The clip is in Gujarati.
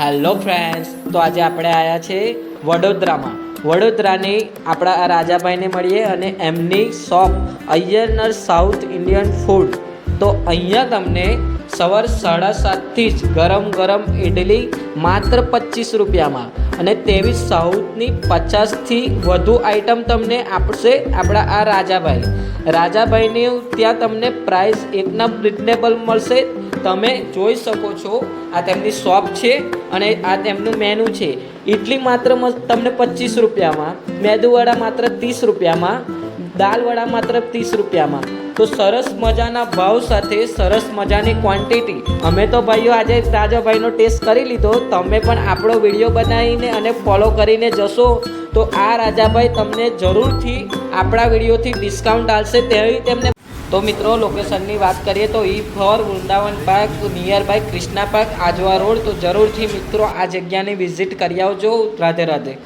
હેલો ફ્રેન્ડ્સ, તો આજે આપણે આવ્યા છે વડોદરામાં. વડોદરાની આપણા રાજાભાઈને મળીએ અને એમની shop Iyer south Indian food. તો અહીંયા તમને સવાર 7:30થી જ ગરમ ગરમ ઇડલી માત્ર 25 રૂપિયામાં, અને તેવી સાઉથની 50થી વધુ આઈટમ તમને આપશે આપણા આ રાજાભાઈની ત્યાં તમને પ્રાઇસ એકદમ રિઝનેબલ મળશે. તમે જોઈ શકો છો, આ તેમની શોપ છે અને આ તેમનું મેનુ છે. ઇડલી માત્ર તમને 25 રૂપિયામાં, મેદુવડા માત્ર 30 રૂપિયામાં, દાલવડા માત્ર 30 રૂપિયામાં. તો સરસ મજાના ભાવ સાથે સરસ મજાની ક્વોન્ટિટી. અમે તો ભાઈઓ આજે રાજાભાઈનો ટેસ્ટ કરી લીધો. તમે પણ આપણો વિડીયો બનાવીને અને ફોલો કરીને જશો તો આ રાજાભાઈ તમને જરૂરથી આપણા વિડીયોથી ડિસ્કાઉન્ટ આપશે. તેવી તેમને તો મિત્રો લોકેશનની વાત કરીએ તો E4 Vrindavan park near by Krishna park, Ajwa road. તો જરૂરથી મિત્રો આ જગ્યાની વિઝિટ કરી આવજો. રાધે રાધે.